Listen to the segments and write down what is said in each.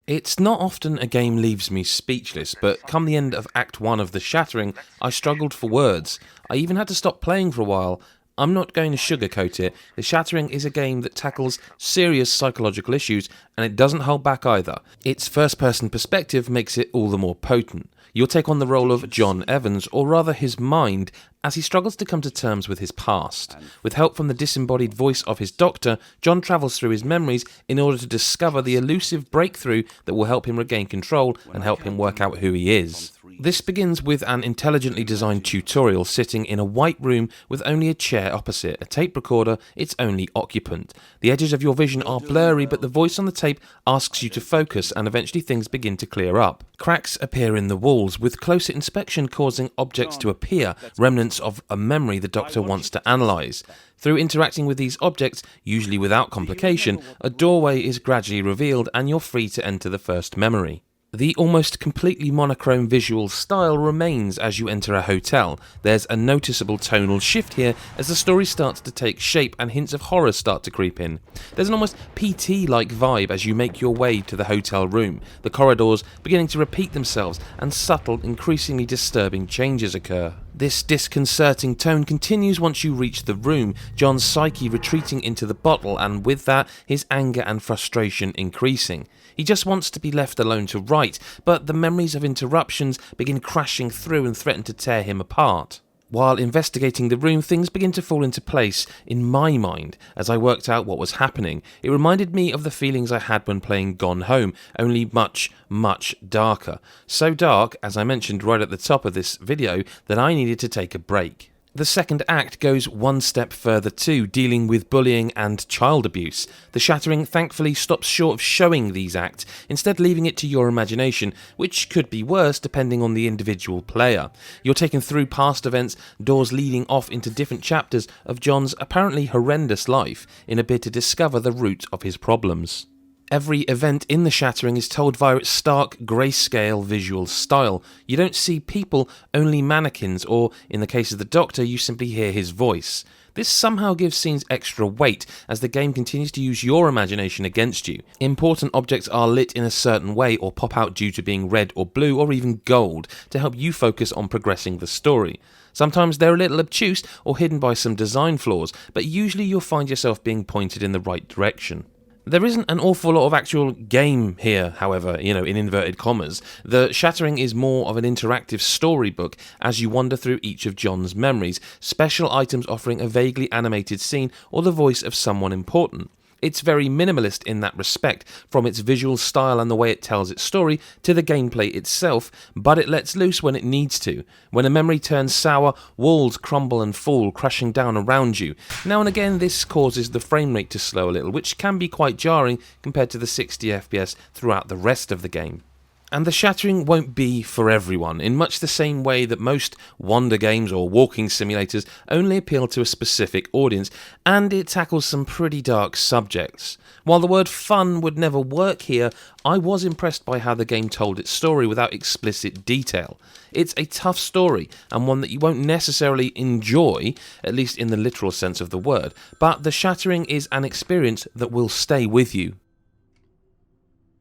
It's not often a game leaves me speechless, but come the end of Act 1 of The Shattering, I struggled for words. I even had to stop playing for a while. I'm not going to sugarcoat it. The Shattering is a game that tackles serious psychological issues, and it doesn't hold back either. Its first-person perspective makes it all the more potent. You'll take on the role of John Evans, or rather his mind, as he struggles to come to terms with his past. With help from the disembodied voice of his doctor, John travels through his memories in order to discover the elusive breakthrough that will help him regain control and help him work out who he is. This begins with an intelligently designed tutorial sitting in a white room with only a chair opposite, a tape recorder, its only occupant. The edges of your vision are blurry, but the voice on the tape asks you to focus, and eventually things begin to clear up. Cracks appear in the walls, with closer inspection causing objects to appear, remnants of a memory the doctor wants to analyse. Through interacting with these objects, usually without complication, a doorway is gradually revealed and you're free to enter the first memory. The almost completely monochrome visual style remains as you enter a hotel. There's a noticeable tonal shift here as the story starts to take shape and hints of horror start to creep in. There's an almost PT-like vibe as you make your way to the hotel room, the corridors beginning to repeat themselves and subtle, increasingly disturbing changes occur. This disconcerting tone continues once you reach the room, John's psyche retreating into the bottle, and with that, his anger and frustration increasing. He just wants to be left alone to write, but the memories of interruptions begin crashing through and threaten to tear him apart. While investigating the room, things begin to fall into place in my mind as I worked out what was happening. It reminded me of the feelings I had when playing Gone Home, only much, much darker. So dark, as I mentioned right at the top of this video, that I needed to take a break. The second act goes one step further too, dealing with bullying and child abuse. The Shattering thankfully stops short of showing these acts, instead leaving it to your imagination, which could be worse depending on the individual player. You're taken through past events, doors leading off into different chapters of John's apparently horrendous life, in a bid to discover the root of his problems. Every event in The Shattering is told via its stark, grayscale visual style. You don't see people, only mannequins, or, in the case of the Doctor, you simply hear his voice. This somehow gives scenes extra weight, as the game continues to use your imagination against you. Important objects are lit in a certain way, or pop out due to being red or blue, or even gold, to help you focus on progressing the story. Sometimes they're a little obtuse, or hidden by some design flaws, but usually you'll find yourself being pointed in the right direction. There isn't an awful lot of actual game here, however, in inverted commas. The Shattering is more of an interactive storybook as you wander through each of John's memories, special items offering a vaguely animated scene or the voice of someone important. It's very minimalist in that respect, from its visual style and the way it tells its story to the gameplay itself, but it lets loose when it needs to. When a memory turns sour, walls crumble and fall, crashing down around you. Now and again this causes the frame rate to slow a little, which can be quite jarring compared to the 60 FPS throughout the rest of the game. And The Shattering won't be for everyone, in much the same way that most wander games or walking simulators only appeal to a specific audience, and it tackles some pretty dark subjects. While the word fun would never work here, I was impressed by how the game told its story without explicit detail. It's a tough story, and one that you won't necessarily enjoy, at least in the literal sense of the word, but The Shattering is an experience that will stay with you.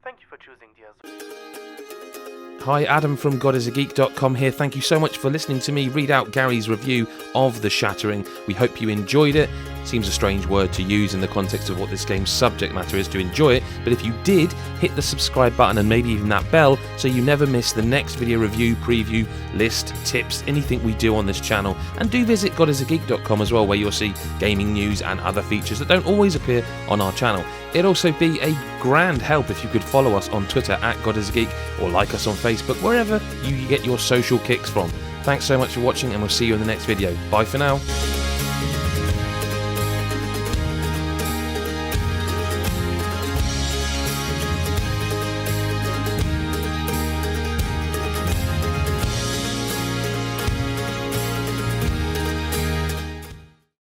Thank you for choosing Diaz. Hi, Adam from godisageek.com here. Thank you so much for listening to me read out Gary's review of The Shattering. We hope you enjoyed it. Seems a strange word to use in the context of what this game's subject matter is, to enjoy it, but if you did, hit the subscribe button and maybe even that bell so you never miss the next video review, preview, list, tips, anything we do on this channel. And do visit godisageek.com as well, where you'll see gaming news and other features that don't always appear on our channel. It'd also be a grand help if you could follow us on Twitter @godisageek or like us on Facebook, wherever you get your social kicks from. Thanks so much for watching, and we'll see you in the next video. Bye for now.